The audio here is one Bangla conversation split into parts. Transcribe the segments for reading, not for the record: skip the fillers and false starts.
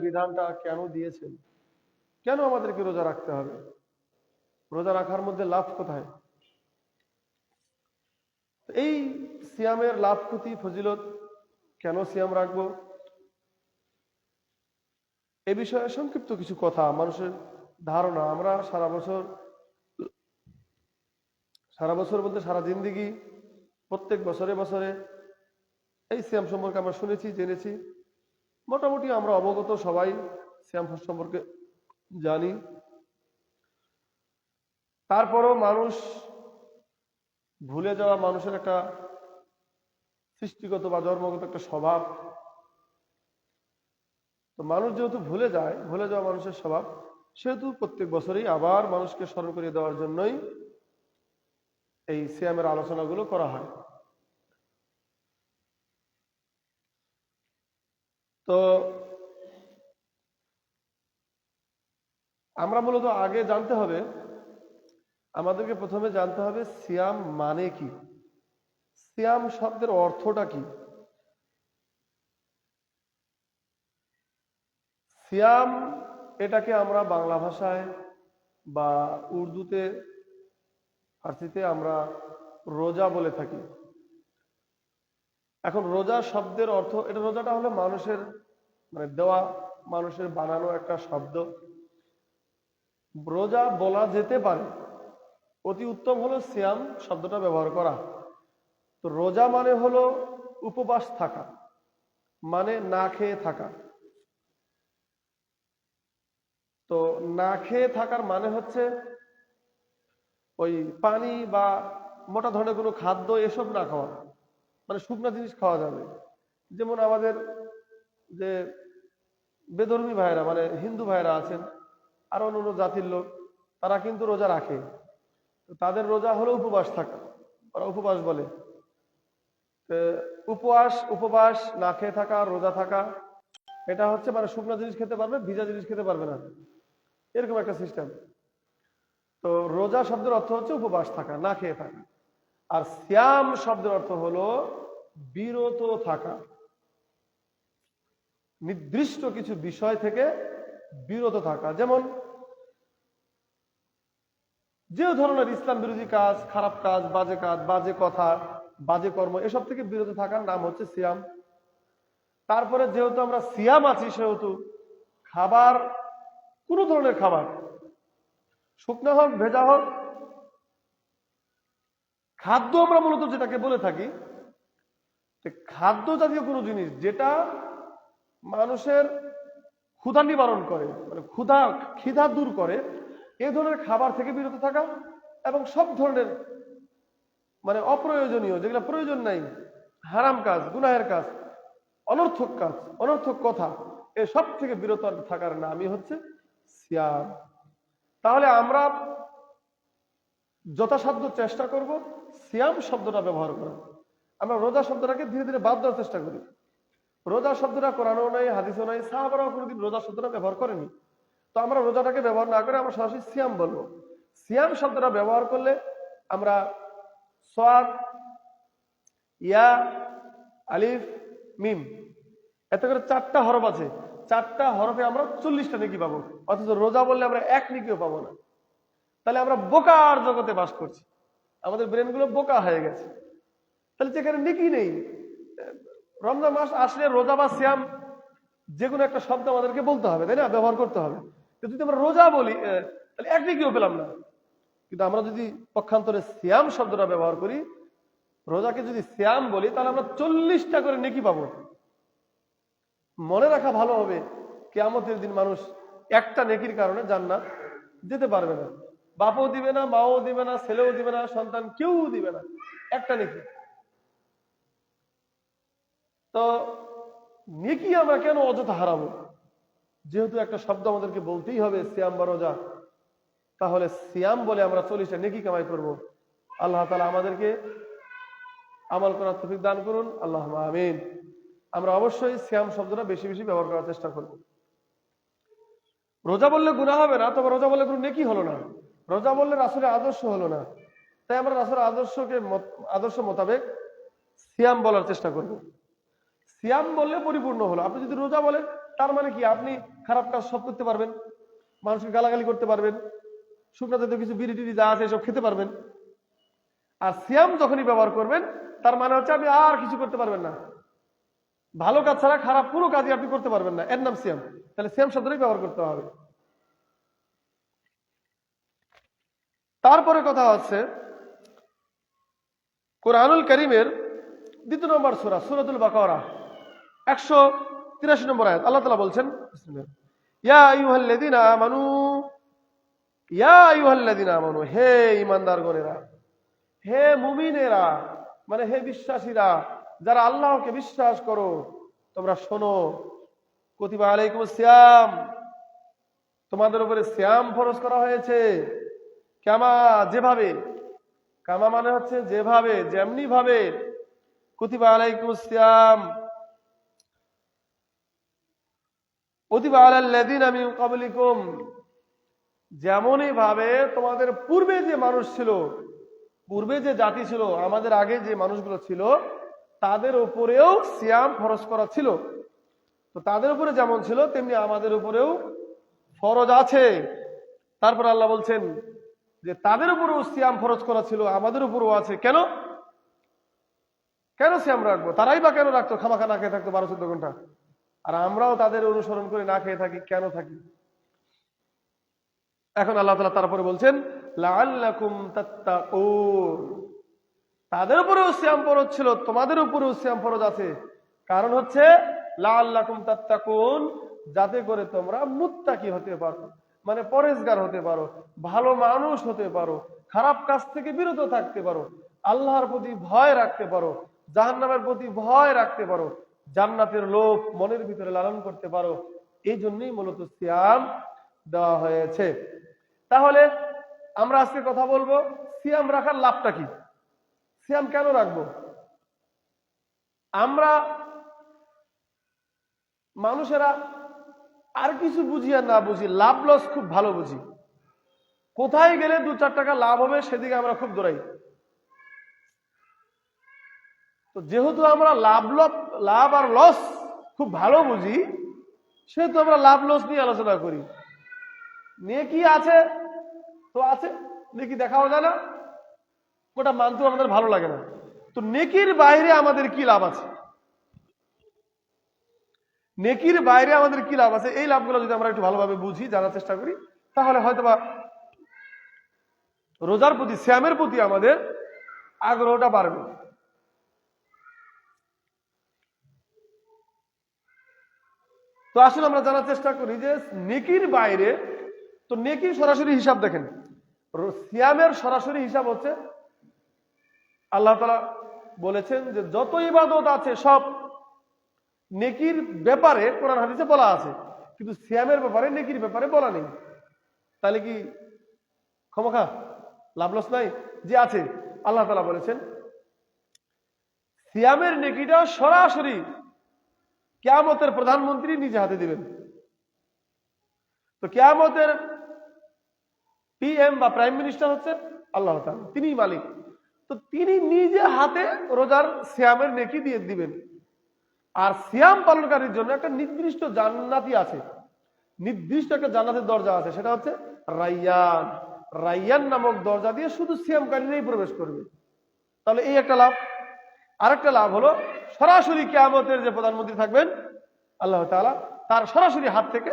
বিধানটা কেন দিয়েছেন, কেন আমাদেরকে রোজা রাখতে হবে, রোজা রাখার মধ্যে লাভ কোথায়? এই সিয়ামের লাভ ক্ষতি ফজিলত, কেন সিয়াম রাখবো, এ বিষয়ে সংক্ষিপ্ত কিছু কথা, মানুষের ধারণা। আমরা সারা বছর বলতে সারা জিন্দিগি, প্রত্যেক বছরে বছরে এই সিয়াম সম্পর্কে আমরা শুনেছি, জেনেছি, মোটামুটি আমরা অবগত, সবাই সিয়াম সম্পর্কে জানি। তারপরও মানুষ ভুলে যাওয়া মানুষের একটা সৃষ্টিগত বা জন্মগত একটা স্বভাব। তো মানুষ যেহেতু ভুলে যাওয়া মানুষের স্বভাব, সেহেতু প্রত্যেক বছরই আবার মানুষকে স্মরণ করিয়ে দেওয়ার জন্যই এই সিয়ামের আলোচনাগুলো করা হয়। তো আমরা মূলত আগে জানতে হবে, আমাদেরকে প্রথমে জানতে হবে সিয়াম মানে কি, সিয়াম শব্দের অর্থটা কি। সিয়াম এটাকে আমরা বাংলা ভাষায় বা উর্দুতে, ফার্সিতে আমরা রোজা বলে থাকি। এখন রোজা শব্দের অর্থ, এটা রোজাটা হলো মানুষের দেওয়া, মানুষের বানানো একটা শব্দ। রোজা বলা যেতে পারে, অতি উত্তম হলো সিয়াম শব্দটা ব্যবহার করা। তো রোজা মানে হলো উপবাস থাকা, মানে না খেয়ে থাকা। তো না খেয়ে থাকার মানে হচ্ছে ওই পানি বা মোটা ধরনের কোনো খাদ্য এসব না খাওয়া, মানে শুকনো জিনিস খাওয়া যাবে। যেমন আমাদের যে বেধর্মী ভাইরা, মানে হিন্দু ভাইরা আছেন, আর অন্য জাতির লোক, তারা কিন্তু রোজা রাখে। তাদের রোজা হলো উপবাস থাকা, ওরা উপবাস বলে। উপবাস না খেয়ে থাকা, রোজা থাকা, এটা হচ্ছে মানে শুকনো জিনিস খেতে পারবে, ভিজা জিনিস খেতে পারবে না, এরকম একটা সিস্টেম। তো রোজা শব্দের অর্থ হচ্ছে উপবাস থাকা, না খেয়ে থাকা। আর সিয়াম শব্দের অর্থ হলো বিরত থাকা, নির্দিষ্ট কিছু বিষয় থেকে বিরত থাকা। যেমন যে ধরনের ইসলাম বিরোধী কাজ, খারাপ কাজ, বাজে কথা, বাজে কর্ম, এসব থেকে বিরত থাকার নাম হচ্ছে সিয়াম। তারপরে যেহেতু আমরা সিয়াম আছি, সেহেতু খাবার, কোন ধরনের খাবার, শুকনো হোক ভেজা হোক, খাদ্য আমরা মূলত যেটাকে বলে থাকি, খাদ্য জাতীয় কোনো জিনিস যেটা মানুষের ক্ষুধা নিবারণ করে, মানে খিদা দূর করে, এই ধরনের খাবার থেকে বিরত থাকা। এবং সব ধরনের অপ্রয়োজনীয়, যেগুলো প্রয়োজন নাই, হারাম কাজ, গুনাহের কাজ, অনর্থক কথা, এসব থেকে বিরত থাকার নামই হচ্ছে সিয়াম। তাহলে আমরা যথাসাধ্য চেষ্টা করব সিয়াম শব্দটা ব্যবহার করা। আমরা রোজা শব্দটাকে ধীরে ধীরে বাদ দেওয়ার চেষ্টা করি। রোজা শব্দটা কোরআনেও নাই, হাদিসেও নাই, সাহাবারাও কোনোদিন রোজা শব্দটা ব্যবহার করেনি। তো আমরা রোজাটাকে ব্যবহার না করে আমরা সরাসরি সিয়াম বলবো। সিয়াম শব্দটা ব্যবহার করলে আমরা সাদ, ইয়া, আলিফ, মিম, এত করে 4টা হরফ আছে, 4টা হরফে আমরা 40টা নেকি পাবো। অথচ রোজা বললে আমরা 1 নেকিও পাবো না। তাহলে আমরা বোকার জগতে বাস করছি, আমাদের ব্রেন গুলো বোকা হয়ে গেছে। তাহলে যেখানে নেকি নেই, রমজান মাস আসলে রোজা বা সিয়াম যে কোনো একটা শব্দ আমাদেরকে বলতে হবে, তাই না, ব্যবহার করতে হবে। যদি আমরা রোজা বলি, তাহলে 1 নেকিও পেলাম না। কিন্তু আমরা যদি পক্ষান্তরে সিয়াম শব্দটা ব্যবহার করি, রোজাকে যদি সিয়াম বলি, তাহলে আমরা 40টা করে নেকি পাবো। মনে রাখা ভালো হবে, কিয়ামতের দিন মানুষ একটা নেকির কারণে জান্নাত যেতে পারবে না। বাপও দিবে না, মাও দিবে না, ছেলেও দিবে না, সন্তান কেউ দিবে না, একটা নেকি। তো নেকি আমরা কেন অযথা হারাবো? যেহেতু একটা শব্দ আমাদেরকে বলতেই হবে, সিয়াম বা রোজা, তাহলে সিয়াম বলে আমরা 40টা নেকি কামাই করব। আল্লাহ তাআলা আমাদেরকে আমল করার তৌফিক দান করুন, আল্লাহুম্মা আমিন। আমরা অবশ্যই সিয়াম শব্দটা বেশি বেশি ব্যবহার করার চেষ্টা করব। রোজা বললে গুনাহ হবে না, তবে রোজা বললে কোনো নেকি হলো না, রোজা বললে রাসূলের আদর্শ হলো না। তাই আমরা রাসূলের আদর্শ মোতাবেক সিয়াম বলার চেষ্টা করব। সিয়াম বললে পরিপূর্ণ হলো। আপনি যদি রোজা বলেন, তার মানে কি আপনি খারাপ কাজ সব করতে পারবেন, মানুষকে গালাগালি করতে পারবেন, শুকনো জাতীয় কিছু বিড়ি টিড়ি যা আছে এসব খেতে পারবেন। আর সিয়াম যখনই ব্যবহার করবেন তার মানে হচ্ছে আপনি আর কিছু করতে পারবেন না, ভালো কাজ ছাড়া খারাপ কোনো কাজই আপনি করতে পারবেন না, এর নাম সিয়াম। তাহলে সিয়াম শব্দটাই ব্যবহার করতে হবে। তারপরে কথা হচ্ছে কোরআনুল কারীমের 2 নম্বর সূরা সূরাতুল বাকারা 183 নম্বর আয়াত আল্লাহ তাআলা বলছেন, ইয়া আইয়ুহাল্লাযীনা আমানু, ইয়া আইয়ুহাল্লাযীনা আমানু, হে ঈমানদারগণেরা, হে মুমিনেরা, মানে হে বিশ্বাসীরা, যারা আল্লাহকে বিশ্বাস করো, তোমরা শোনো, কুতিবা আলাইকুমুস সিয়াম, তোমাদের উপরে সিয়াম ফরজ করা হয়েছে, কামা, যেভাবে, কামা মানে হচ্ছে যেভাবে, যেমনি ভাবে, কুতিবা আলাইকুমুস সিয়াম কুতিবা আলাল্লাযীনা মিন ক্বাবলিকুম, যেমনই ভাবে তোমাদের পূর্বে যে মানুষ ছিল, পূর্বে যে জাতি ছিল, আমাদের আগে যে মানুষগুলো ছিল, তাদের উপরেও সিয়াম ফরজ করা ছিল। তো তাদের উপরে যেমন ছিল তেমনি আমাদের উপরেও ফরজ আছে। তারপর আল্লাহ বলছেন যে তাদের উপরেও সিয়াম ফরজ করা ছিল, আমাদের উপরেও আছে। কেন কেন সিয়াম রাখবো? তারাই বা কেন রাখতো? খামাখা না খেয়ে থাকতো 12-14 ঘন্টা, আর আমরাও তাদের অনুসরণ করে না খেয়ে থাকি, কেন থাকি? এখন আল্লাহ তাআলা তারপরে বলছেন লাআল্লাকুম তাত্তাকুন, তাদের উপরেও সিয়াম ফরজ ছিল, তোমাদের উপরেও সিয়াম ফরজ আছে। কারণ হচ্ছে লাআল্লাকুম তাত্তাকুন, যাতে করে তোমরা মুত্তাকি হতে পারো, মানে পরেজগার হতে পারো, ভালো মানুষ হতে পারো, খারাপ কাজ থেকে বিরত থাকতে পারো, আল্লাহর প্রতি ভয় রাখতে পারো, জাহান্নামের প্রতি ভয় রাখতে পারো, জান্নাতের লোভ মনের ভিতরে লালন করতে পারো। এই জন্যই মূলত সিয়াম দেওয়া হয়েছে। তাহলে আমরা আজকে কথা বলবো সিয়াম রাখার লাভটা কি, সিয়াম কেন রাখবো। আমরা মানুষেরা আর কিছু বুঝি আর না বুঝি, লাভ লস খুব ভালো বুঝি। কোথায় গেলে 2-4 টাকা লাভ হবে সেদিকে আমরা খুব দৌড়াই। তো যেহেতু আমরা লাভ আর লস খুব ভালো বুঝি, সেহেতু আমরা লাভ লস নিয়ে আলোচনা করি। নেকি আছে তো আছে, নেকি দেখাও যায় না, ওটা মানতেও আমাদের ভালো লাগে না। তো নেকির বাইরে আমাদের কি লাভ আছে, নেকির বাইরে আমাদের কি লাভ আছে, এই লাভগুলো যদি আমরা একটু ভালোভাবে বুঝি, জানার চেষ্টা করি, তাহলে হয়তোবা রোজার প্রতি, সিয়ামের প্রতি আমাদের আগ্রহটা বাড়বে। তো আসলে আমরা জানার চেষ্টা করি যে নেকির বাইরে, তো নেকির সরাসরি হিসাব দেখেন, সিয়ামের সরাসরি হিসাব হচ্ছে আল্লাহ তাআলা বলেছেন যে যত ইবাদত আছে সব নেকির ব্যাপারে কোরআন হাদিসে বলা আছে, কিন্তু সিয়ামের ব্যাপারে, নেকির ব্যাপারে বলা নেই। তাহলে কি খামখা লাভ লস নাই? যে আছে। আল্লাহ তাআলা বলেছেন সিয়ামের নেকিটা সরাসরি কিয়ামতের প্রধানমন্ত্রী নিজে হাতে দিবেন। তো কিয়ামতের পিএম বা প্রাইম মিনিস্টার হচ্ছে আল্লাহ তাআলা, তিনিই মালিক। তো তিনি নিজে হাতে রোজার সিয়ামের নেকি দিয়ে দিবেন। আর সিয়াম পালনকারীর জন্য একটা নির্দিষ্ট জান্নাতি আছে, নির্দিষ্ট একটা জান্নাতের দরজা আছে, সেটা হচ্ছে রাইয়ান। রাইয়ান নামক দরজা দিয়ে শুধু সিয়ামকারীরাই প্রবেশ করবে। তাহলে এই একটা লাভ। আরেকটা লাভ হলো সরাসরি কিয়ামতের যে প্রধানমন্ত্রী থাকবেন আল্লাহ তাআলা, তার সরাসরি হাত থেকে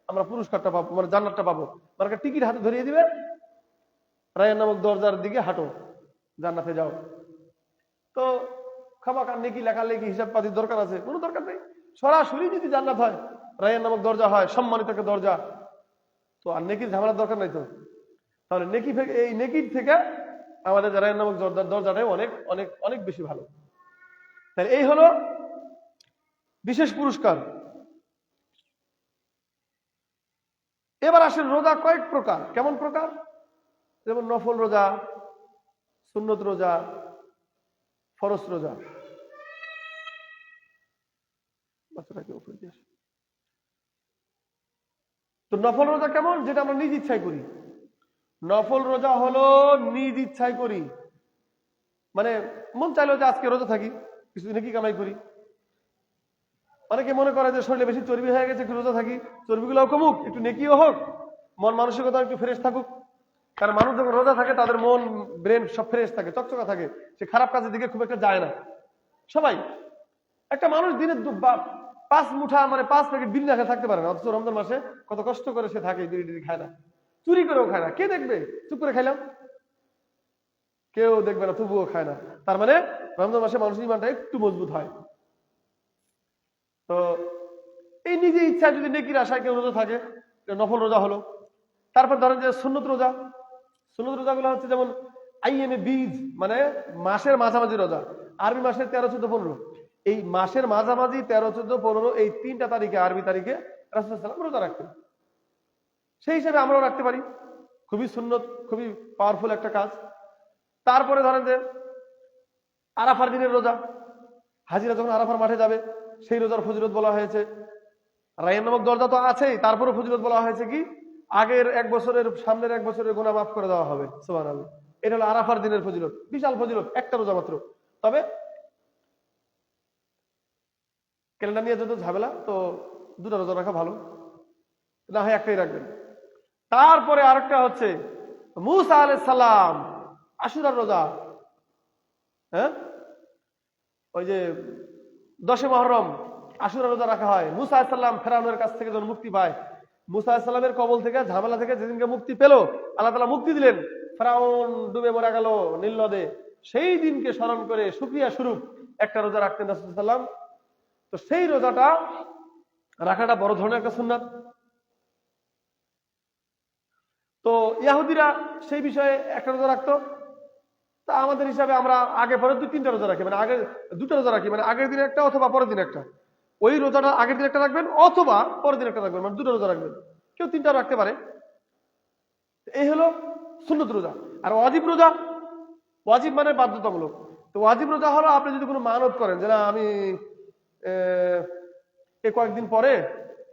আমরা পুরস্কারটা পাবো, মানে জান্নাতটা পাবো। মানে টিকিট হাতে ধরিয়ে দিবে, রায়ান নামক দরজার দিকে হাঁটো, জান্নাতে যাও। তো খামাখা নেকি লেখালেখি হিসাব পাতির দরকার আছে? কোনো দরকার নেই। সরাসরি যদি জান্নাত হয়, রায়ান নামক দরজা হয়, সম্মানিত একটা দরজা, তো আর নেকির ঝামেলার দরকার নাই। তো তাহলে নেকি থেকে, এই নেকির থেকে আমাদের রায়ান নামক দরজাটাই অনেক অনেক অনেক বেশি ভালো। তাহলে এই হলো বিশেষ পুরস্কার। এবার আসেন রোজা কয়েক প্রকার, কেমন প্রকার? যেমন নফল রোজা, সুন্নত রোজা, ফরজ রোজা। তো নফল রোজা কেমন? যেটা আমরা নিজ ইচ্ছায় করি। নফল রোজা হলো নিজ ইচ্ছায় করি, মানে মন চাইলো যে আজকে রোজা থাকি, কিছু নেকি কামাই করি। অনেকে মনে করে যে শরীরে বেশি চর্বি হয়ে গেছে, একটু রোজা থাকি, চর্বিগুলোও কমুক, একটু নেকিও হোক, মন মানসিকতা একটু ফ্রেশ থাকুক। কারণ মানুষ যখন রোজা থাকে তাদের মন ব্রেন সব ফ্রেশ থাকে, চকচকা থাকে, সে খারাপ কাজের দিকে খুব একটা যায় না। সবাই একটা মানুষ দিনে 5 মুঠা মানে 5 প্যাকেট বিড়ি না খেয়ে থাকতে পারে না, অথচ রমজান মাসে কত কষ্ট করে সে থাকে, বিড়ি খায় না, চুরি করেও খায় না। কে দেখবে? চুপ করে খাইলাম, কেউ দেখবে না, তবুও খায় না। তার মানে রমজান মাসে মানুষের ইমানটা একটু মজবুত হয়। তো এই নিজে ইচ্ছা যদি নেকির আশায় কেউ রোজা থাকে, নফল রোজা হলো। তারপর ধরেন যে সুন্নত রোজা। সুন্নত রোজাগুলো হচ্ছে যেমন আইএমএ বীজ, মানে মাসের মাঝামাঝি রোজা। আরবি মাসের 13, 14, 15। এই মাসের মাঝামাঝি 13, 14, 15 এই 3টা তারিখে, আরবি তারিখে রাসূল সাল্লাল্লাহু আলাইহি ওয়াসাল্লাম রোজা রাখতেন। সেই হিসাবে আমরাও রাখতে পারি। খুবই সুন্নত, খুবই পাওয়ারফুল একটা কাজ। তারপরে ধরেন যে আরাফার দিনের রোজা। হাজিরা যখন আরাফার মাঠে যাবে, সেই রোজার ফজিলত বলা হয়েছে। রায়্যান নামক দরজা তো আছেই, তারপরে ফজিলত বলা হয়েছে কি আগের 1 বছরের, সামনের 1 বছরের গুনাহ মাফ করে দেওয়া হবে। সুবহানাল্লাহ। এটা হলো আরাফার দিনের ফজিলত, বিশাল ফজিলত, একটা রোজা মাত্র। তবে ক্যালেন্ডার নিয়ে যত ঝামেলা, তো 2টা রোজা রাখা ভালো, না হয় একটাই রাখবেন। তারপরে আরেকটা হচ্ছে মুসা আলাইহিস সালাম আশুরার রোজা। হ্যাঁ, ওই যে 10 মুহররম আশুরা রোজা রাখা হয়। মুসা আলাইহিস সালাম ফেরাউনের কাছ থেকে যখন মুক্তি পায়, মুসা আলাইহিস সালামের কবল থেকে, ঝামেলা থেকে যেদিনকে মুক্তি পেল, আল্লাহ তাআলা মুক্তি দিলেন, ফেরাউন ডুবে মারা গেল নীল নদে, সেই দিনকে স্মরণ করে শুকরিয়া স্বরূপ একটা রোজা রাখতেন রাসূল সাল্লাল্লাহু আলাইহি ওয়াসাল্লাম। তো সেই রোজাটা রাখাটা বড় ধরনের একটা সুন্নাত। তো ইহুদিরা সেই বিষয়ে একটা রোজা রাখতো। তা আমাদের হিসাবে আমরা আগে পরে 2-3টা রোজা রাখি, মানে আগে 2টা রোজা রাখি, মানে আগের দিন একটা অথবা পরের দিন একটা। ওই রোজাটা আগের দিন একটা রাখবেন অথবা পরের দিন একটা রাখবেন, মানে 2টা রোজা রাখবেন। কেউ 3টা রাখতে পারে। এই হলো সুন্নত রোজা। আর ওয়াজিব রোজা, ওয়াজিব মানে বাধ্যতামূলক। তো ওয়াজিব রোজা হলো আপনি যদি কোনো মানত করেন যে না আমি এই কয়েকদিন পরে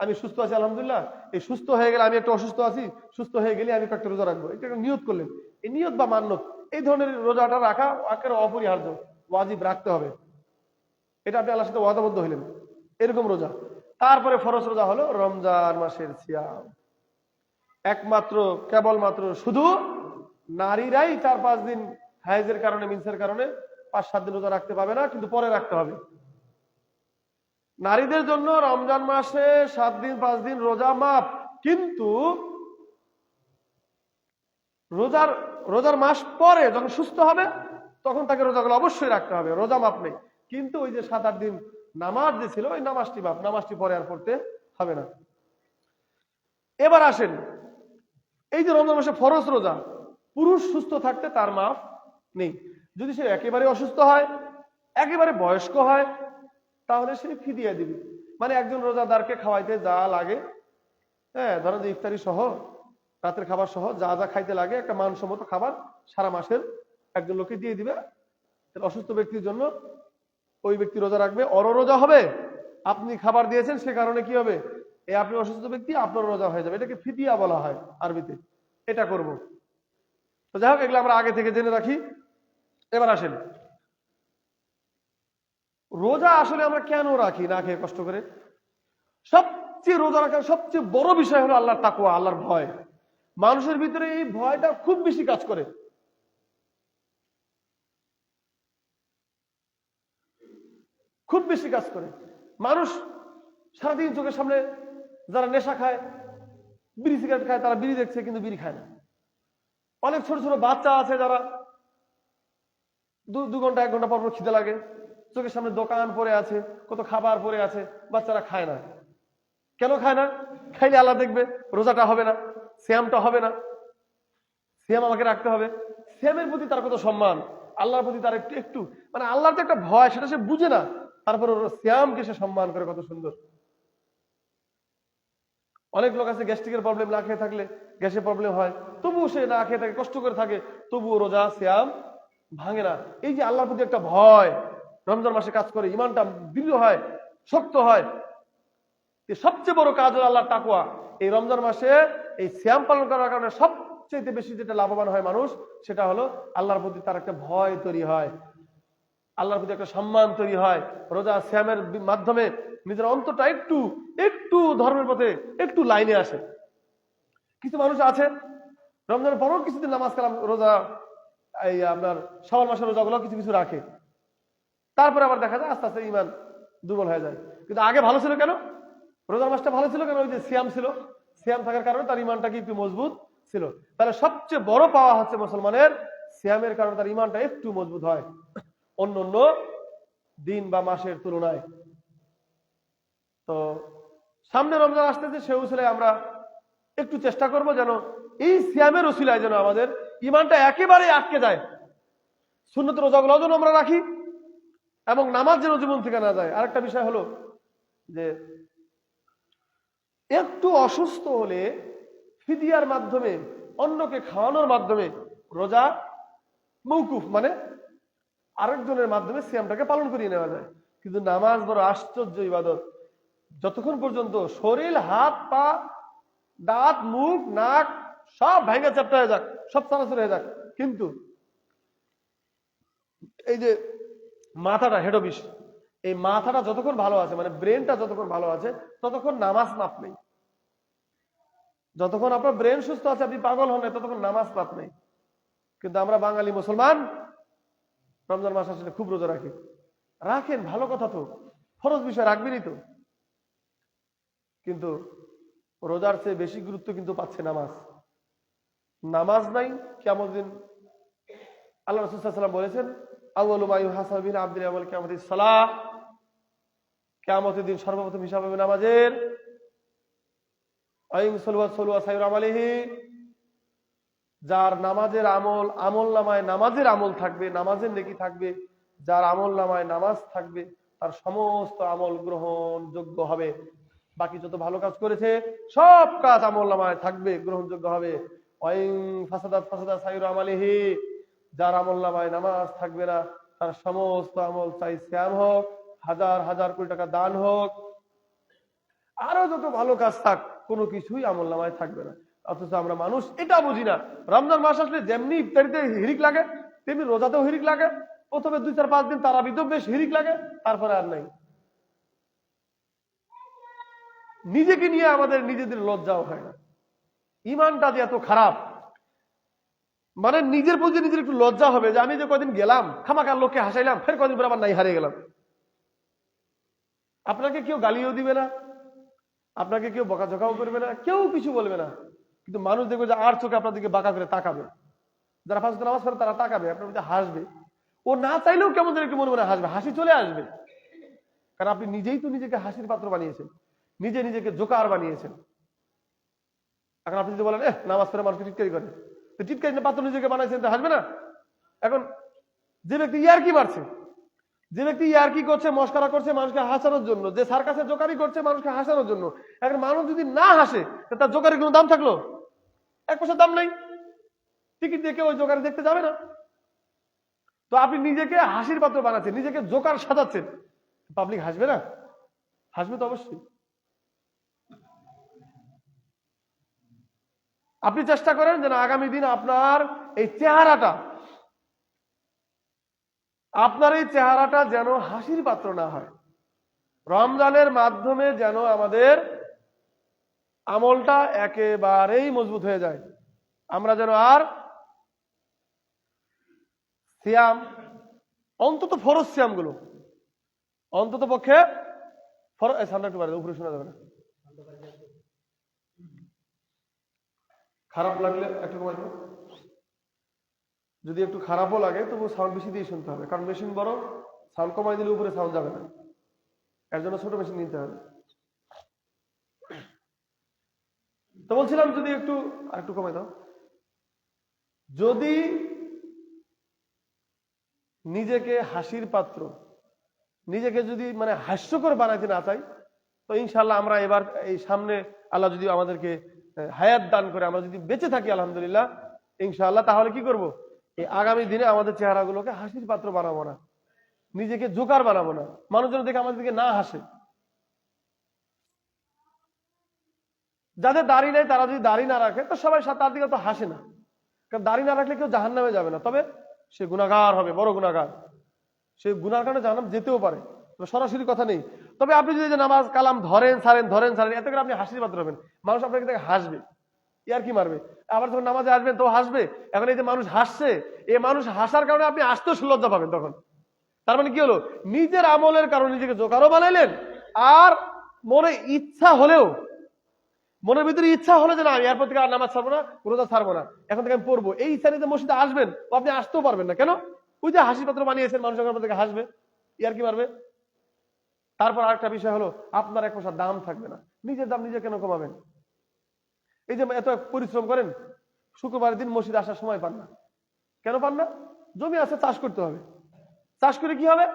আমি সুস্থ আছি আলহামদুলিল্লাহ, এই সুস্থ হয়ে গেলে, আমি একটু অসুস্থ আছি, সুস্থ হয়ে গেলে আমি একটা রোজা রাখবো, এটা একটা নিয়ত করলেন। এই নিয়ত বা মান্যত, এই ধরনের রোজাটা রাখা একেবারে অপরিহার্য, ওয়াজিব রাখতে হবে। এটা আপনি আল্লাহর সাথে ওয়াদাবদ্ধ হইলেন, এরকম রোজা। তারপরে ফরজ রোজা হলো রমজান মাসের সিয়াম। একমাত্র কেবলমাত্র শুধু নারীরাই 4-5 দিন হায়েজের কারণে, মিন্সের কারণে 5-7 দিন রোজা রাখতে পাবে না, কিন্তু পরে রাখতে হবে। নারীদের জন্য রমজান মাসে 7 দিন 5 দিন রোজা মাফ, কিন্তু রোজার মাস পরে যখন সুস্থ হবে তখন তাকে রোজাগুলো অবশ্যই রাখতে হবে, রোজা মাফ নেই। কিন্তু ওই যে 7-8 দিন নামাজ যে ছিল, ওই নামাজটি মাফ, নামাজটি পরে আর পড়তে হবে না। এবার আসেন, এই যে রমজান মাসে ফরজ রোজা, পুরুষ সুস্থ থাকতে তার মাফ নেই। যদি সে একেবারে অসুস্থ হয়, একেবারে বয়স্ক হয়, তাহলে সে ফিদিয়া দিবে। মানে একজন রোজাদারকে খাওয়াইতে যা লাগে, হ্যাঁ ধরেন যে ইফতারি সহ, রাতের খাবার সহ যা যা খাইতে লাগে, একটা মানসম্মত খাবার সারা মাসের একজন লোককে দিয়ে দিবে। অসুস্থ ব্যক্তির জন্য ওই ব্যক্তি রোজা রাখবে, অর রোজা হবে। আপনি খাবার দিয়েছেন সে কারণে কি হবে, এই আপনি অসুস্থ ব্যক্তি, আপনার রোজা হয়ে যাবে। এটাকে ফিদিয়া বলা হয় আরবিতে। এটা করব। তো যাই হোক, এগুলো আমরা আগে থেকে জেনে রাখি। এবার আসেন, রোজা আসলে আমরা কেন রাখি না খেয়ে কষ্ট করে? সবচেয়ে রোজা রাখার সবচেয়ে বড় বিষয় হলো আল্লাহর তাকওয়া, আল্লাহর ভয়। মানুষের ভিতরে এই ভয়টা খুব বেশি কাজ করে। খুব বেশি কাজ করে। মানুষ সারাদিন চোখের সামনে যারা নেশা খায়, বিড়ি সিগারেট খায়, তারা বিড়ি দেখছে কিন্তু বিড়ি খায় না। অনেক ছোট ছোট বাচ্চা আছে যারা 2 ঘন্টা 1 ঘন্টা পর পর খিদে লাগে, চোখের সামনে দোকান পড়ে আছে, কত খাবার পড়ে আছে, বাচ্চারা খায় না। কেন খায় না? খাইলে আল্লাহ দেখবে, রোজাটা হবে না, সিয়ামটা হবে না। সিয়াম আমাকে রাখতে হবে। সিয়ামের প্রতি তার কত সম্মান, আল্লাহর প্রতি তার একটু একটু মানে আল্লাহর তো একটা ভয়, সেটা সে বুঝে না, তারপর সিয়ামকে সে সম্মান করে, কত সুন্দর। অনেক লোক আছে গ্যাস্ট্রিকের প্রবলেম, না খেয়ে থাকলে গ্যাসের প্রবলেম হয়, তবুও সে না খেয়ে থাকে, কষ্ট করে থাকে, তবুও রোজা সিয়াম ভাঙে না। এই যে আল্লাহর প্রতি একটা ভয় রমজান মাসে কাজ করে, ইমানটা দৃঢ় হয়, শক্ত হয়। সবচেয়ে বড় কাজ হলো আল্লাহর তাকওয়া। এই রমজান মাসে এই সিয়াম পালন করার কারণে সবচেয়ে বেশি যেটা লাভবান হয় মানুষ, সেটা হলো আল্লাহর প্রতি তার একটা ভয় তৈরি হয়, আল্লাহর প্রতি একটা সম্মান তৈরি হয়। রোজা সিয়ামের মাধ্যমে নিজের অন্তরটা একটু একটু ধর্মের পথে একটু লাইনে আসে। কিছু মানুষ আছে রমজানের পরও কিছুদিন নামাজ কালাম রোজা, এই আপনার শাওয়াল মাসের রোজাগুলো কিছু কিছু রাখে, তারপরে আবার দেখা যায় আস্তে আস্তে ইমান দুর্বল হয়ে যায়। কিন্তু আগে ভালো ছিল কেন? রোজার মাসটা ভালো ছিল কেন? ওই যে সিয়াম ছিল, সিয়াম থাকার কারণে তার ইমানটা কি একটু মজবুত ছিল। তাহলে সবচেয়ে বড় পাওয়া হচ্ছে মুসলমানের সিয়ামের কারণে তার ইমানটা একটু মজবুত হয় অন্য অন্য দিন বা মাসের তুলনায়। তো সামনে রমজান আসতেছে, সে উসিলায় আমরা একটু চেষ্টা করব যেন এই সিয়ামের উসিলায় যেন আমাদের ইমানটা একেবারে আটকে যায়, সুন্নত রোজাগুলো যেন আমরা রাখি এবং নামাজ যেন জীবন থেকে না যায়। আরেকটা বিষয় হলো যে একটু অসুস্থ হলে ফিদিয়ার মাধ্যমে, অন্যকে খাওয়ানোর মাধ্যমে রোজা মৌকুফ, মানে আরেকজনের মাধ্যমে সিয়ামটাকে পালন করিয়ে নেওয়া যায়। কিন্তু নামাজ বড় আশ্চর্য ইবাদত, যতক্ষণ পর্যন্ত শরীর, হাত, পা, দাঁত, মুখ, নাক সব ভাঙা চ্যাপ্টা হয়ে যাক, সব চলাচল হয়ে যাক, কিন্তু এই যে মাথাটা, হেড অফিস, এই মাথাটা যতক্ষণ ভালো আছে, মানে ব্রেনটা যতক্ষণ ভালো আছে, ততক্ষণ নামাজ মাপ নেই। যতক্ষণ আপনার ব্রেন সুস্থ আছে, আপনি পাগল হন, ততক্ষণ নামাজ মাপ নেই। কিন্তু আমরা বাঙালি মুসলমান রমজান মাস আসলে খুব রোজা রাখি। রাখেন, ভালো কথা, তো ফরজ বিষয় রাখবেনই তো, কিন্তু রোজার চেয়ে বেশি গুরুত্ব কিন্তু পাচ্ছে নামাজ। নামাজ নাই, কিয়ামত দিন আল্লাহ রাসূল সাল্লাল্লাহু আলাইহি ওয়াসাল্লাম বলেছেন, আউয়ালু মা ইউহাসাবু বিহি আবদুল ইয়াউমাল কিয়ামতিস সালাহ, কিয়ামতের দিন সর্বপ্রথম হিসাব হবে নামাজের। আইন সাল্লু সাইয়ুর আমালিহি, যার নামাজের আমল, আমল নামায় নামাজের আমল থাকবে, নামাজের নেকি থাকবে, যার আমল নামায় নামাজ থাকবে তার সমস্ত আমল গ্রহণযোগ্য হবে। বাকি যত ভালো কাজ করেছে সব কাজ আমল নামায় থাকবে, গ্রহণযোগ্য হবে। ওয়াইন ফাসাদাত ফাসাদা সাইয়ুর আমালিহি, যার আমল নামায় নামাজ থাকবে না তার সমস্ত আমল, চাই সিয়াম হোক, হাজার হাজার কোটি টাকা দান হোক, আরো যত ভালো কাজ থাক, কোনো কিছুই আমল নামায় থাকবে না। অথচ আমরা মানুষ এটা বুঝি না। রমজান মাস আসলে যেমনি ইফতারিতে হিরিক লাগে, তেমনি রোজাতেও হিরিক লাগে। প্রথমে 2-4-5 দিন তারাবিতেও বেশ হিরিক লাগে, তারপরে আর নাই। নিজেকে নিয়ে আমাদের নিজেদের লজ্জাও হয় না। ইমানটা যে এত খারাপ, মানে নিজের প্রতি নিজের একটু লজ্জা হবে যে আমি যে কদিন গেলাম খামাখার লোককে হাসাইলাম, ফের কদিন পরে আবার নাই হারিয়ে গেলাম। আপনাকে কেউ গালিও দিবে না, আপনাকে কেউ বকাঝকাও করবে না, কেউ কিছু বলবে না, কিন্তু মানুষ দেখবে যে আর চোখে আপনার দিকে বাঁকা করে তাকাবে। যারা ফাঁস নামাজ পড়ে তারা তাকাবে, আপনার মধ্যে হাসবে। ও না চাইলেও কেমন যেন একটু মনে মনে হাসবে, হাসি চলে আসবে। কারণ আপনি নিজেই তো নিজেকে হাসির পাত্র বানিয়েছেন, নিজে নিজেকে জোকার বানিয়েছেন। এখন আপনি যদি বলেন নামাজ পড়ে মানুষকে টিটকারি করে, তো টিটকারি পাত্র নিজেকে বানাইছেন, তো হাসবে না? এখন যে ব্যক্তি ইয়ারকি মারছে, যে ব্যক্তি ইয়ারকি করছে, মস্করা করছে মানুষকে হাসানোর জন্য, যে সার্কাসে জোকারি করছে মানুষকে হাসানোর জন্য, এখন মানুষ যদি না হাসে তার জোকারির কোনো দাম থাকলো? 1 পয়সার দাম নাই। টিকিট দিয়ে কেউ ওই জোকারি দেখতে যাবে না। তো আপনি নিজেকে হাসির পাত্র বানাচ্ছেন, নিজেকে জোকার সাজাচ্ছেন, পাবলিক হাসবে না? হাসবে তো অবশ্যই। আপনি চেষ্টা করেন যেন আগামী দিন আপনার এই চেহারাটা, আপনার এই চেহারাটা যেন হাসির পাত্র না হয়। রমজানের মাধ্যমে যেন আমাদের আমলটা একেবারেই মজবুত হয়ে যায়। আমরা যেন আর সিয়াম, অন্তত ফরজ সিয়াম গুলো, অন্তত পক্ষে সামনে একটু বাড়ি, উপরে শোনা যাবে না, খারাপ লাগলে একটু কমাই দেবো। যদি একটু খারাপও লাগে তবু সাউন্ড বেশি দিয়ে শুনতে হবে, কারণ মেশিন বড়, সাউন্ড কমাই দিলে উপরে সাউন্ড যাবে না, এর জন্য ছোট মেশিন নিতে হবে। তো বলছিলাম যদি একটু আর একটু কমাই দাও। যদি নিজেকে হাসির পাত্র, নিজেকে যদি মানে হাস্যকর বানাইতে না চাই, তো ইনশাল্লাহ আমরা এবার এই সামনে আল্লাহ যদি আমাদেরকে হায়াত দান করে, আমরা যদি বেঁচে থাকি আলহামদুলিল্লাহ ইনশাআল্লাহ, তাহলে কি করব, এই আগামী দিনে আমাদের চেহারাগুলোকে হাসির পাত্র বানাবো না, নিজেকে জোকার বানাবো না, মানুষজন দেখে আমাদের দিকে না হাসে। যাদের দাড়ি নেই তারা যদি দাড়ি না রাখে তো সবাই তার দিকে তো হাসে না, কারণ দাড়ি না রাখলে কেউ জাহান্নামে যাবে না, তবে সে গুনাহগার হবে, বড় গুনাহগার, সে গুনার কারণে জাহান্নাম যেতেও পারে। সরাসরি কথা নেই। তবে আপনি যদি যে নামাজ কালাম ধরেন ছাড়েন এতে করে আপনি হাসির পাত্র হবেন, মানুষ আপনাকে দেখে হাসবে, ইয়ার কি মারবে। আবার যখন নামাজে আসবেন তো হাসবে। এখন এই যে মানুষ হাসছে, এই মানুষ হাসার কারণে আপনি আসতেও লজ্জা পাবেন তখন। তার মানে কি হলো, নিজের আমলের কারণে নিজেকে জোকারও বানাইলেন, আর মনে ইচ্ছা হলেও, মনের ভিতরে ইচ্ছা হলো যে না আমি এরপর থেকে আর নামাজ ছাড়বো না, রোজা ছাড়বো না, এখন থেকে আমি পড়বো, এই ইচ্ছা নিয়ে মসজিদে আসবেন, তো আপনি আসতেও পারবেন না। কেন? ওই যে হাসি পাত্র বানিয়েছেন, মানুষ আপনার থেকে হাসবে, ইয়ার কি মারবে। তারপর আরেকটা বিষয় হলো, আপনার এক পয়সা দাম থাকবে না। নিজের দাম নিজে কেন কমাবেন? এই যে এত পরিশ্রম করেন, শুক্রবারের দিন মসজিদে আসার সময় পান না, কেন পান না? জমি আছে, চাষ করতে হবে, চাষ করে কি হবে?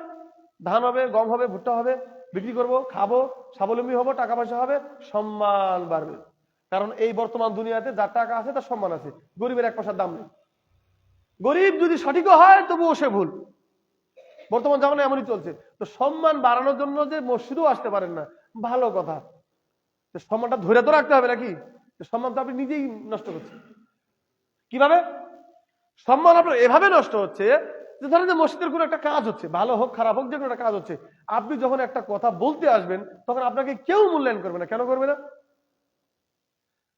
ধান হবে, গম হবে, ভুট্টা হবে, বিক্রি করব, খাবো, স্বাবলম্বী হবো, টাকা পয়সা হবে, সম্মান বাড়বে। কারণ এই বর্তমান দুনিয়াতে যার টাকা আছে তার সম্মান আছে, গরিবের এক পয়সার দাম নেই। গরিব যদি সঠিকও হয় তবুও সে ভুল, বর্তমান জামানায় এমনই চলছে। তো সম্মান বাড়ানোর জন্য যে মসজিদেও আসতে পারেন না, ভালো কথা, সম্মানটা ধরে তো রাখতে হবে নাকি? সম্মান তো আপনি নিজেই নষ্ট করছেন। কিভাবে সম্মান আপনার এভাবে নষ্ট হচ্ছে যে ধরেন যে মসজিদের কোনো একটা কাজ হচ্ছে, ভালো হোক খারাপ হোক, যে কোনো একটা কাজ হচ্ছে, আপনি যখন একটা কথা বলতে আসবেন তখন আপনাকে কেউ মূল্যায়ন করবে না। কেন করবে না?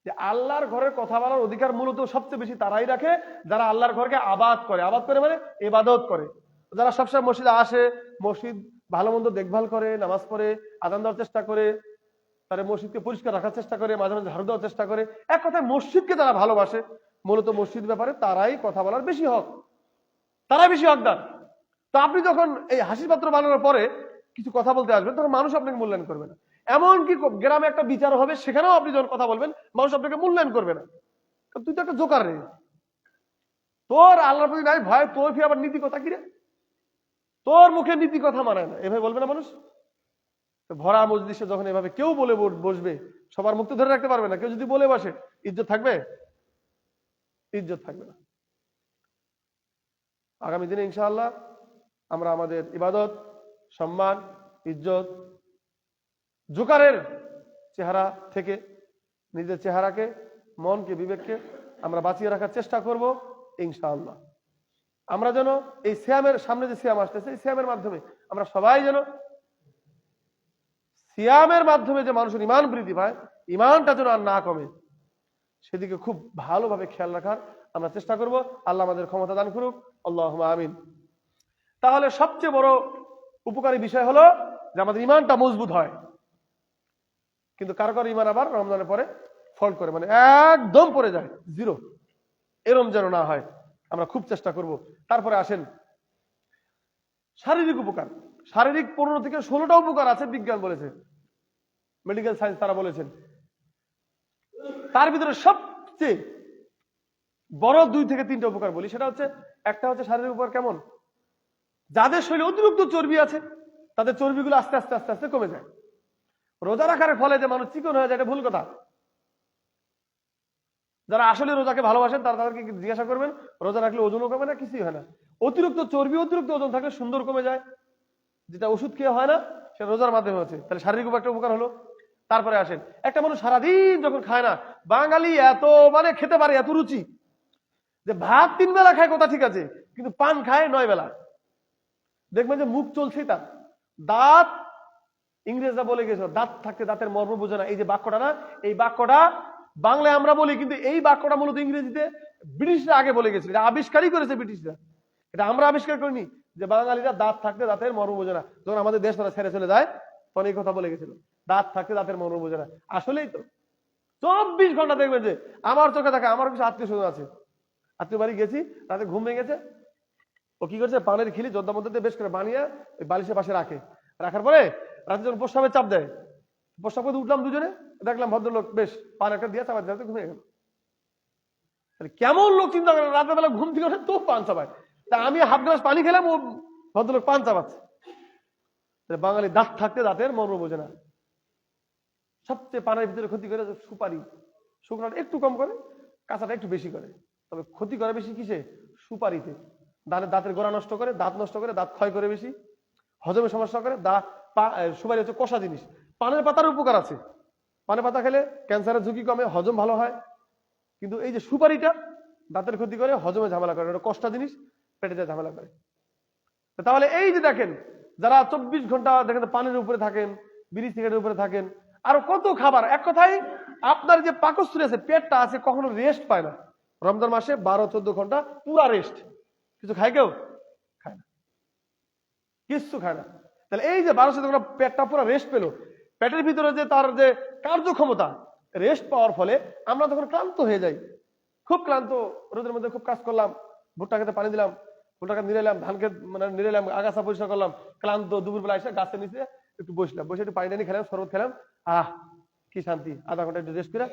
যে আল্লাহর ঘরের কথা বলার অধিকার মূলত সবচেয়ে বেশি তারাই রাখে যারা আল্লাহর ঘরকে আবাদ করে। আবাদ করে মানে ইবাদত করে। যারা সবসময় মসজিদে আসে, মসজিদ ভালো মন্দ দেখভাল করে, নামাজ পড়ে, আযান দেওয়ার চেষ্টা করে, তারা মসজিদকে পরিষ্কার রাখার চেষ্টা করে, মাঝে মাঝে ঝাড়ু দেওয়ার চেষ্টা করে, এক কথায় মসজিদকে যারা ভালোবাসে, মূলত মসজিদ ব্যাপারে তারাই কথা বলার বেশি হক, তারাই বেশি হকদার। তো আপনি যখন এই হাসির পাত্র বানানোর পরে কিছু কথা বলতে আসবেন, তখন মানুষ আপনাকে মূল্যায়ন করবে না। এমনকি গ্রামে একটা বিচার হবে, সেখানেও আপনি যখন কথা বলবেন মানুষ আপনাকে মূল্যায়ন করবে না। তুই তো একটা জোকার রে, তোর আল্লাহর প্রতি নাই ভয়, তোর ফিরে আবার নীতি কথা কিরে, তোর মুখে নীতি কথা মানায় না, এভাবে বলবে না মানুষ? ভরা মজলিসে যখন এভাবে কেউ বলে বসবে, সবার মুখ তো ধরে রাখতে পারবে না, কেউ যদি বলে বসে ইজ্জত থাকবে? ইজ্জত থাকবে না। আগামী দিনে ইনশাআল্লাহ আমরা আমাদের ইবাদত, সম্মান, ইজ্জত, জোকারের চেহারা থেকে নিজের চেহারাকে, মনকে, বিবেককে আমরা বাঁচিয়ে রাখার চেষ্টা করব ইনশাআল্লাহ। আমরা যেন এই সিয়ামের সামনে যে সিয়াম আসতেছে, এই সিয়ামের মাধ্যমে আমরা সবাই যেন সিয়ামের মাধ্যমে যে মানুষের ইমান বৃদ্ধি পায়, ইমানটা যেন আর না কমে, সেদিকে খুব ভালোভাবে খেয়াল রাখার আমরা চেষ্টা করব। আল্লাহ আমাদের ক্ষমতা দান করুক, আল্লাহুম্মা আমিন। তাহলে সবচেয়ে বড় উপকারী বিষয় হলো যে আমাদের ইমানটা মজবুত হয়। কিন্তু কারো কারো ইমান আবার রমজানের পরে ফল্ট করে, মানে একদম পড়ে যায়, জিরো। এরম যেন না হয় আমরা খুব চেষ্টা করব। তারপরে আসেন শারীরিক উপকার। শারীরিক 15 থেকে 16টা উপকার আছে, বিজ্ঞান বলেছে, মেডিকেল সায়েন্স তারা বলেছেন। তার ভিতরে সবচেয়ে বড় 2 থেকে 3টা উপকার বলি। সেটা হচ্ছে, একটা হচ্ছে শারীরিক উপকার কেমন, যাদের শরীরে অতিরিক্ত চর্বি আছে তাদের চর্বিগুলো আস্তে আস্তে আস্তে আস্তে কমে যায়। রোজা রাখার ফলে যে মানুষ চিকন হয়ে যায় এটা ভুল কথা। যারা আসলে রোজাকে ভালোবাসেন তারা তাদেরকে জিজ্ঞাসা করবেন, রোজা রাখলে ওজনও কমে না, কিছুই হয় না। অতিরিক্ত চর্বি, অতিরিক্ত ওজন থাকলে সুন্দর কমে যায়, যেটা ওষুধ খেয়ে হয় না, সেটা রোজার মাধ্যমে হচ্ছে। তাহলে শারীরিক একটা উপকার হলো। তারপরে আসেন, একটা মানুষ সারাদিন যখন খায় না, বাঙালি এত মানে খেতে পারে, এত রুচি যে ভাত 3 বেলা খায়, কথা ঠিক আছে, কিন্তু পান খায় 9 বেলা। দেখবেন যে মুখ চলছেই তার, দাঁত, ইংরেজরা বলে গেছে দাঁত থাকতে দাঁতের মর্ম বোঝে না, এই যে বাক্যটা না, এই বাক্যটা বাংলায় আমরা বলি, কিন্তু এই বাক্যটা মূলত ইংরেজিতে ব্রিটিশরা আগে বলে গেছিল, এটা আবিষ্কারই করেছে ব্রিটিশরা, এটা আমরা আবিষ্কার করিনি। যে বাঙালিরা দাঁত থাকতে দাঁতের মর্ম বোঝে না, যখন আমাদের দেশ তারা ছেড়ে চলে যায় তখন এই কথা বলে গেছিল, দাঁত থাকতে দাঁতের মর্ম বোঝে না। আসলেই তো 24 ঘন্টা দেখবেন যে আমার চোখে থাকে, আমার কিছু আত্মীয় স্বজন আছে, আত্মীয় বাড়ি গেছি, রাতে ঘুম ভেঙে গেছে, ও কি করছে, পানের খিলি যোদ্ধা মধ্যে বেশ করে বানিয়ে ওই বালিশের পাশে রাখে, রাখার পরে রাতে যখন প্রস্রাবের চাপ দেয়, প্রস্রাব করতে উঠলাম দুজনে, দেখলাম ভদ্রলোক বেশ পান একটা দিয়ে চাপা দিতে ঘুমিয়ে গেল। কেমন লোক চিন্তা করে, রাতের বেলা ঘুম থেকে ওঠে তো পান চাপায়, তা আমি হাফ গ্লাস পানি খেলাম, ও ভদ্রলোক পান চাপাচ্ছে। বাঙালি দাঁত থাকতে দাঁতের মর্ম বোঝে না। সবচেয়ে পানের ভিতরে ক্ষতি করে সুপারি, শুকনাটা একটু কম করে, কাঁচাটা একটু বেশি করে, তবে ক্ষতি করে বেশি কিসে, সুপারিতে। দাঁতের গোড়া নষ্ট করে, দাঁত নষ্ট করে, দাঁত ক্ষয় করে বেশি, হজমের সমস্যা করে। সুপারি হচ্ছে কষা জিনিস। পানের পাতার উপকার আছে, পানের পাতা খেলে ক্যান্সারের ঝুঁকি কমে, হজম ভালো হয়। কিন্তু এই যে সুপারিটা দাঁতের ক্ষতি করে, হজমে ঝামেলা করে, এটা কষ্টা জিনিস, পেটে যায় ঝামেলা করে। তাহলে এই যে দেখেন যারা 24 ঘন্টা দেখেন পানির উপরে থাকেন, বিড়ি সিগারেটের উপরে থাকেন, আরো কত খাবার, এক কথায় আপনার যে পাকস্থলী আছে, পেটটা আছে, কখনো রেস্ট পায় না। রমজান মাসে 12-14 ঘন্টা পুরা রেস্ট, কিছু খায় কেউ? খায় না, কিছু খায় না। তাহলে এই যে 12-14 ঘন্টা পেটটা পুরো রেস্ট পেলো, পেটের ভিতরে যে তার যে কার্যক্ষমতা, রেস্ট পাওয়ার ফলে আমরা তখন ক্লান্ত হয়ে যাই, খুব ক্লান্ত, রোদের মধ্যে খুব কাজ করলাম, ভুট্টা খেতে পানি দিলাম, ভুট্টা খেতে নিরাইলাম, ধান খেতে মানে নিরাইলাম, আগাছা পরিষ্কার করলাম, ক্লান্ত, দুপুরবেলা এসে গাছের নিচে একটু বসলাম, বসে একটু পানি টানি খেলাম, শরবত খেলাম, আহ কি শান্তি, আধা ঘন্টা একটু রেস্ট করে,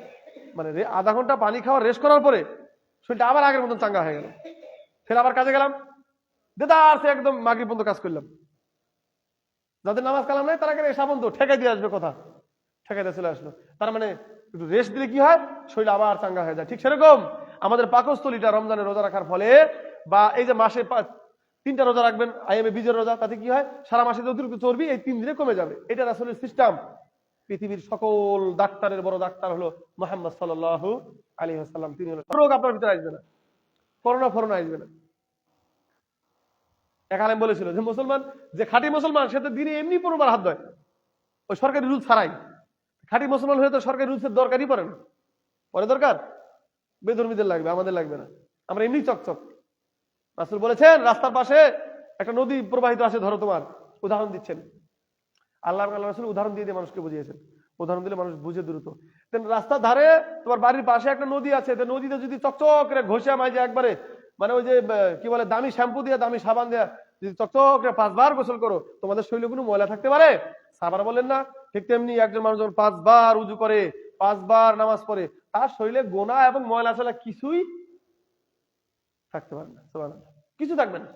মানে আধা ঘন্টা পানি খাওয়া রেস্ট করার পরে শরীরটা আবার আগের মতন চাঙ্গা হয়ে গেল, ফের আবার কাজে গেলাম, দেদার সে একদম মাগরিব পর্যন্ত কাজ করলাম। যাদের নামাজ কালাম নাই তারা এসা বন্ধু ঠেকাই দিয়ে আসবে, কথা ঠেকাই দিয়ে চলে আসলো। তার মানে একটু রেস্ট দিলে কি হয়, শরীর আবার চাঙ্গা হয়ে যায়। ঠিক সেরকম আমাদের পাকস্থলীটা রমজানের রোজা রাখার ফলে, বা এই যে মাসে 3টা রোজা রাখবেন, আইএমএ বীজের রোজা, তাতে কি হয়, সারা মাসে যে অতিরিক্ত চর্বি এই 3 দিনে কমে যাবে। এটা রাসূলের সিস্টেম। পৃথিবীর সকল ডাক্তারের বড় ডাক্তার হলো মুহাম্মদ সাল্লাল্লাহু আলাইহি ওয়াসাল্লাম। তিনি হলো, রোগ আপনার ভিতরে আসবে না, করোনা ফরোনা আসবে না। এক আলেম বলেছিল যে মুসলমান, যে খাঁটি মুসলমান, সে তো দিনে এমনি 15 বার হাত ধোয়, ওই সরকারি রুল ছাড়াই। খাঁটি মুসলমান হয়ে তো সরকারি রুলসের দরকারই পড়ে না, পরে দরকার বেধর্মীদের লাগবে, আমাদের লাগবে না, আমরা এমনি চকচক। রাসূল বলেছেন রাস্তার পাশে একটা নদী প্রবাহিত আছে, ধরো তোমার, উদাহরণ দিচ্ছেন, আল্লাহ রাসূল উদাহরণ দিয়ে মানুষকে বুঝিয়েছেন, উদাহরণ দিলে মানুষ বুঝে দ্রুত। রাস্তার ধারে তোমার বাড়ির পাশে একটা নদী আছে, নদীতে যদি চকচক করে ঘষে মাইজে একবারে, মানে ওই যে কি বলে, দামি শ্যাম্পু দিয়ে দামি সাবান দিয়ে যদি চকচক করে 5 বার গোসল করো, তোমাদের শরীরে কোনো ময়লা থাকতে পারে? সাহাবারা বললেন না। ঠিক তেমনি একজন মানুষ যখন 5 বার উযু করে, 5 বার নামাজ পড়ে, তার শরীরে গোনা এবং ময়লা ছাড়া কিছুই থাকতে পারে না, সুবহানাল্লাহ, কিছু থাকবে না।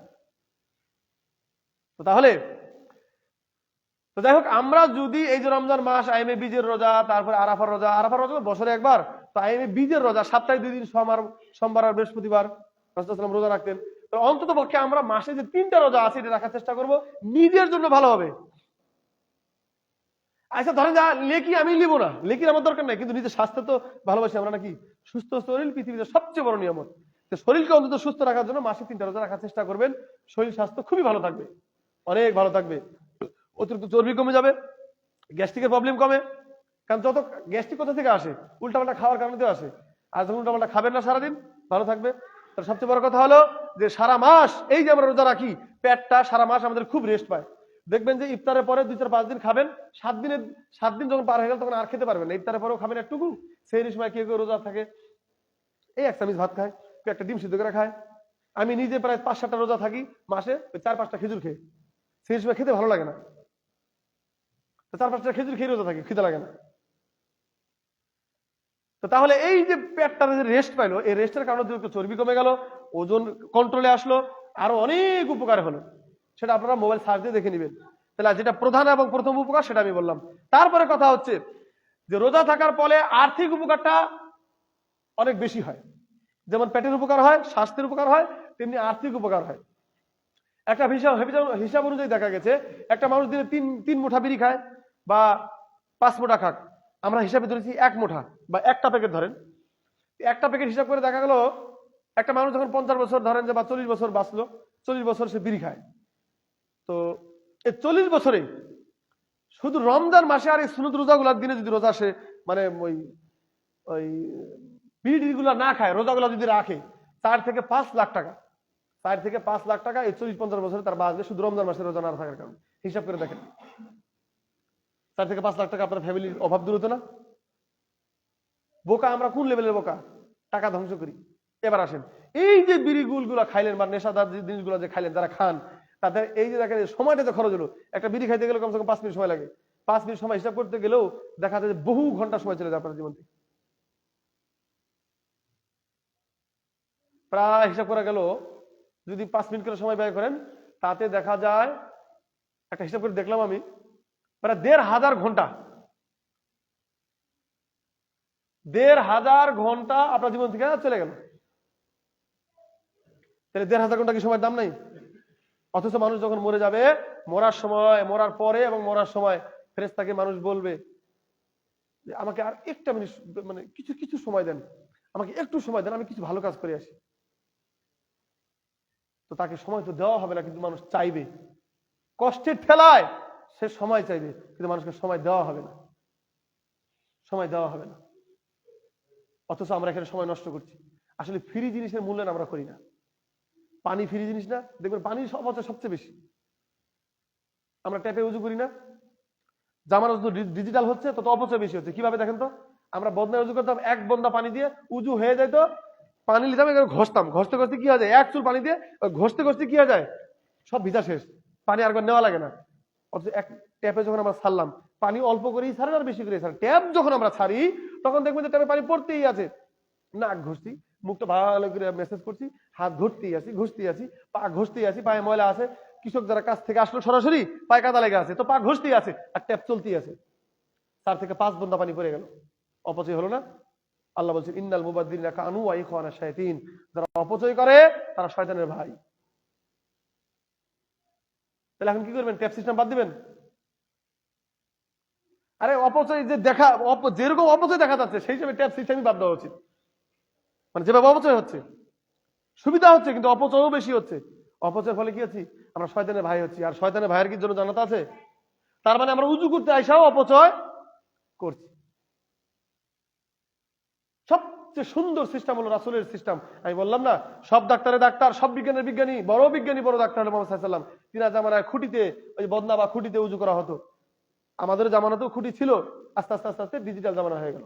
তো তাহলে তো যাই হোক, আমরা যদি এই যে রমজান মাস, আইএমএ বীজের রোজা, তারপরে আরাফার রোজা, আরাফার রোজা বছরে একবার, তো আইএমএ বীজের রোজা সপ্তাহে 2 দিন, সোমবার আর বৃহস্পতিবার রাসূল সাল্লাল্লাহু রোজা রাখতেন। তো অন্তত পক্ষে আমরা মাসে যে 3টা রোজা আছে এটা রাখার চেষ্টা করব, নিজের জন্য ভালো হবে। আচ্ছা ধরেন যা লেকি আমি নিব না, লেকির আমার দরকার নাই, কিন্তু নিজের স্বাস্থ্য তো ভালোবাসি আমরা নাকি? সুস্থ শরীর পৃথিবীতে সবচেয়ে বড় নিয়ামত। তো শরীরকে অন্তত সুস্থ রাখার জন্য মাসে 3টা রোজা রাখার চেষ্টা করবেন, শরীর স্বাস্থ্য খুবই ভালো থাকবে, অনেক ভালো থাকবে, অতিরিক্ত চর্বি কমে যাবে, গ্যাস্ট্রিকের প্রবলেম কমে। কারণ যত গ্যাস্ট্রিক কোথা থেকে আসে, উল্টাপাল্টা খাওয়ার কারণে তো আসে। আর যখন উল্টাপাল্টা খাবেন না সারাদিন, ভালো থাকবে। তার সবচেয়ে বড় কথা হলো যে সারা মাস এই যে আমরা রোজা রাখি, পেটটা সারা মাস আমাদের খুব রেস্ট পায়। দেখবেন যে ইফতারের পরে 2-4-5 দিন খাবেন, 7 দিন যখন পার হয়ে গেল তখন আর খেতে পারবেন না। ইফতারের পরেও খাবেন একটুকু, সেই সময় কেউ কেউ রোজা থাকে এই 1 চামচ ভাত খায়, কেউ একটা ডিম সিদ্ধ করে খায়। আমি নিজে প্রায় 5-7টা রোজা থাকি মাসে, 4-5টা খেজুর খেয়ে, সেই সময় খেতে ভালো লাগে না, 4-5টা খেজুর খেয়ে রোজা থাকি, খেতে লাগে না। তো তাহলে এই যে পেটটা যে রেস্ট পাইলো, এই রেস্টের কারণে চর্বি কমে গেল, ওজন কন্ট্রোলে আসলো, আরো অনেক উপকার হলো। সেটা আপনারা মোবাইল সার্চ দিয়ে দেখে নেবেন। তাহলে যেটা প্রধান এবং প্রথম উপকার সেটা আমি বললাম। তারপরে কথা হচ্ছে যে রোজা থাকার ফলে আর্থিক উপকারটা অনেক বেশি হয়। যেমন পেটের উপকার হয়, স্বাস্থ্যের উপকার হয়, তেমনি আর্থিক উপকার হয়। একটা হিসাব অনুযায়ী দেখা গেছে একটা মানুষ দিনে 3 মুঠা বিড়ি খায় বা 5 মুঠা খাক, আমরা হিসাবে ধরেছি 1 মুঠা বা একটা প্যাকেট ধরেন, একটা প্যাকেট হিসাব করে দেখা গেল একটা মানুষ যখন 50 বছর ধরেন যে বা 40 বছর বাঁচলো, 40 বছর সে বিড়ি খায়, তো এই 40 বছরে শুধু রমজান মাসে আর এই সুন্নত রোজাগুলোর দিনে যদি রোজা সে মানে ওই ওই বিড়ি গুলা না খায়, রোজাগুলা যদি রাখে, 4 থেকে 5 লাখ টাকা, 4 থেকে 5 লাখ টাকা এই 40-50 বছরে তার বাঁচবে, শুধু রমজান মাসে রোজা না থাকার কারণে। হিসাব করে দেখেন, 4 থেকে 5 লাখ টাকা আপনার ফ্যামিলির অভাব দূর হতো না? বোকা আমরা কোন লেভেলের বোকা, টাকা ধ্বংস করি। এবার আসেন, এই যে বিড়ি গুলা খাইলেন বা নেশাদার জিনিসগুলো যে খাইলেন, যারা খান তাদের এই যে দেখেন সময়টা যে খরচ হলো, একটা বিড়ি খাইতে গেলে কমসে কম 5 মিনিট সময় লাগে, 5 মিনিট সময় হিসাব করতে গেলেও দেখা যায় যে বহু ঘন্টা সময় চলে যায় আপনার জীবন থেকে। প্রায় হিসাব করা গেল যদি 5 মিনিট করে সময় ব্যয় করেন, তাতে দেখা যায়, একটা হিসাব করে দেখলাম আমি, প্রায় 1,500 ঘন্টা, 1,500 ঘন্টা আপনার জীবন থেকে চলে গেল। তাহলে 1,500 ঘন্টা কি সময়ের দাম নাই? অথচ মানুষ যখন মরে যাবে, মরার সময়, মরার পরে এবং মরার সময় ফেরেশতাকে মানুষ বলবে যে আমাকে আর একটা মিনিট, মানে কিছু কিছু সময় দেন, আমাকে একটু সময় দেন, আমি কিছু ভালো কাজ করে আসি। তো তাকে সময় তো দেওয়া হবে না, কিন্তু মানুষ চাইবে কষ্টের ঠেলায় সে সময় চাইবে, কিন্তু মানুষকে সময় দেওয়া হবে না, সময় দেওয়া হবে না। অথচ আমরা এখানে সময় নষ্ট করছি। আসলে ফ্রি জিনিসের মূল্যায়ন আমরা করি না। পানি ফ্রি জিনিস না? দেখবেন পানির অপচয় সবচেয়ে বেশি। আমরা ট্যাপে উজু করি না? জামানা যত ডিজিটাল হচ্ছে তত অপচয় বেশি হচ্ছে। কিভাবে দেখেন তো? আমরা বদনায় উজু করতাম, এক বন্দা পানি দিয়ে উজু হয়ে যায়, তো পানি নিতাম, ঘষতাম, ঘষতে ঘষতে কি হয়ে যায়, এক চুল পানি দিয়ে ঘষতে ঘষতে কি হয়ে যায়, সব ভিজা শেষ, পানি আর নেওয়া লাগে না। অথচ এক ট্যাপে যখন আমরা ছাড়লাম, পানি অল্প করেই ছাড়ে আর বেশি করেই ছাড়ে। ট্যাপ যখন আমরা ছাড়ি তখন দেখবেন যে ট্যাপে পানি পড়তেই আছে, নাক ঘষছি, মুখটা ভালো করে মেসেজ করছি, হাত ঘুরতেই আছি, ঘুষতেই আছি, পা ঘষতেই আছি, পায়ে ময়লা আছে, কৃষক যারা কাছ থেকে আসলো সরাসরি পায়ে কাদা লেগে আছে, তো পা ঘষতেই আছে আর ট্যাপ চলতেই আছে। 4 থেকে 5 বন্দা পানি পড়ে গেল, অপচয় হলো না? আল্লাহ বলছেন ইন্নাল মুবাদদিরিনা কানু ইখওয়ানা শায়াতিন, যারা অপচয় করে তারা শয়তানের ভাই। তাহলে এখন কি করবেন? ট্যাপ সিস্টেম বাদ দিবেন? আরে অপচয় যে দেখা, যেরকম অপচয় দেখা যাচ্ছে সেই হিসেবে ট্যাপ সিস্টেমই বাদ দেওয়া উচিত। মানে যেভাবে অপচয় হচ্ছে, সুবিধা হচ্ছে কিন্তু অপচয়ও বেশি হচ্ছে। অপচয়ের ফলে কি হচ্ছে? আমরা শয়তানের ভাই হচ্ছি। আর শয়তানের ভাইয়ের কি জন্য জান্নাত আছে? তার মানে আমরা উজু করতে আইসাও অপচয় করছি। সবচেয়ে সুন্দর সিস্টেম হলো রাসূলের সিস্টেম। আমি বললাম না, সব ডাক্তারের ডাক্তার, সব বিজ্ঞানের বিজ্ঞানী, বড় বিজ্ঞানী, বড় ডাক্তার হলো মুহাম্মদ সাল্লাল্লাহু আলাইহি ওয়াসাল্লাম। তিনার জামানায় খুঁটিতে, ওই বদনা বা খুঁটিতে উজু করা হতো। আমাদের জামানাতেও খুঁটি ছিল, আস্তে আস্তে আস্তে আস্তে ডিজিটাল জামানা হয়ে গেল।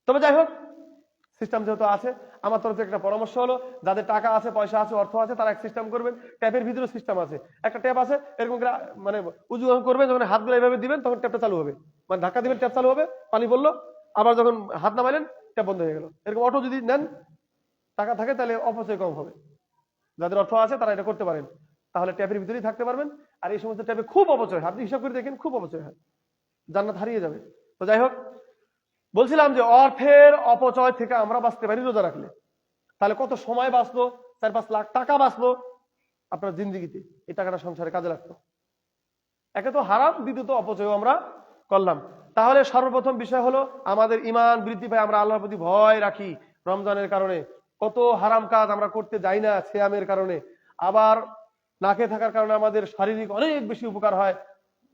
তবে যাই হোক, সিস্টেম যেহেতু আছে, আমার তরফ থেকে একটা পরামর্শ হলো, যাদের টাকা আছে, পয়সা আছে, অর্থ আছে, তারা এক সিস্টেম করবেন। ট্যাপের ভিতরে সিস্টেম আছে, একটা ট্যাপ আছে, এরকম করে মানে উজু যখন করবেন, যখন হাতগুলো এইভাবে দিবেন তখন ট্যাপটা চালু হবে, মানে ধাক্কা দিবেন ট্যাপ চালু হবে, পানি পড়লো, আবার যখন হাত নামাইলেন ট্যাপ বন্ধ হয়ে গেল। এরকম অটো যদি নেন, টাকা থাকে, তাহলে অপচয় কম হবে। যাদের অর্থ আছে তারা এটা করতে পারেন, তাহলে ট্যাপের ভিতরেই থাকতে পারবেন। আর এই সমস্ত ট্যাপে খুব অপচয় হয়, আপনি হিসাব করে দেখেন, খুব অপচয় হয়, জান্নাত হারিয়ে যাবে। তো যাই হোক, বলছিলাম যে অর্থের অপচয় থেকে আমরা বাঁচতে পারি রোজা রাখলে। তাহলে কত সময় বাঁচলো, 4-5 লাখ টাকা বাঁচলো আপনার জিন্দিগিতে, এই টাকাটা সংসারে কাজে লাগতো। একে তো হারাম, দ্বিতীয়ত অপচয় আমরা করলাম। তাহলে সর্বপ্রথম বিষয় হলো আমাদের ঈমান বৃদ্ধি পায়, আমরা আল্লাহর প্রতি ভয় রাখি। রমজানের কারণে কত হারাম কাজ আমরা করতে যাই না, সিয়ামের কারণে। আবার না খেয়ে থাকার কারণে আমাদের শারীরিক অনেক বেশি উপকার হয়।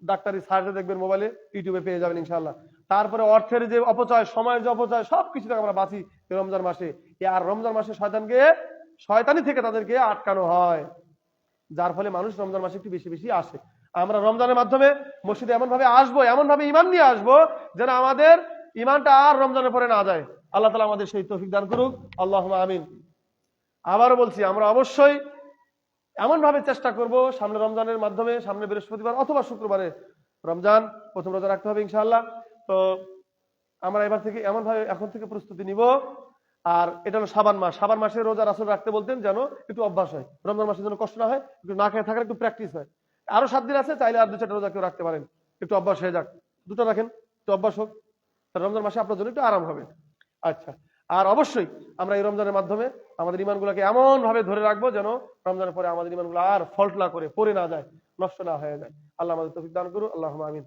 ডাক্তারি সার্চে দেখবেন, মোবাইলে, ইউটিউবে পেয়ে যাবেন ইনশাআল্লাহ। তারপরে অর্থের যে অপচয়, সময়ের যে অপচয়, সবকিছু থেকে আমরা বাঁচি রমজান মাসে। আর রমজান মাসে শয়তানি থেকে তাদেরকে আটকানো হয়, যার ফলে মানুষ রমজান মাসে একটু বেশি বেশি আসে। আমরা রমজানের মাধ্যমে মসজিদে এমন ভাবে আসবো, এমন ভাবে ঈমান নিয়ে আসবো যেন আমাদের ঈমানটা আর রমজানের পরে না যায়। আল্লাহ তাআলা আমাদের সেই তৌফিক দান করুক, আল্লাহুম্মা আমিন। আবারও বলছি, আমরা অবশ্যই এমন ভাবে চেষ্টা করব, সামনে রমজানের মাধ্যমে, সামনে বৃহস্পতিবার অথবা শুক্রবারে রমজান, প্রথম রোজা রাখতে হবে ইনশাআল্লাহ। তো আমরা এবার থেকে এমন ভাবে এখন থেকে প্রস্তুতি নিব। আর এটা হলো শাবান মাস, শাবান মাসে রোজা রাসূল রাখতে বলতেন যেন একটু অভ্যাস হয়, রমজান মাসে যেন কষ্ট না হয়, একটু না খেয়ে থাকার একটু প্র্যাকটিস হয়। আরো 7 দিন আছে, চাইলে আর 2-4টা রোজা কেউ রাখতে পারেন, একটু অভ্যাস হয়ে যাক। 2টা রাখেন, একটু অভ্যাস হোক, রমজান মাসে আপনার জন্য একটু আরাম হবে। আচ্ছা, আর অবশ্যই আমরা এই রমজানের মাধ্যমে আমাদের ঈমানগুলোকে এমন ভাবে ধরে রাখবো যেন রমজানের পরে আমাদের ঈমানগুলো আর ফল্ট না করে, পড়ে না যায়, নষ্ট না হয়ে যায়। আল্লাহ আমাদের তৌফিক দান করুন, আল্লাহুম্মা আমিন।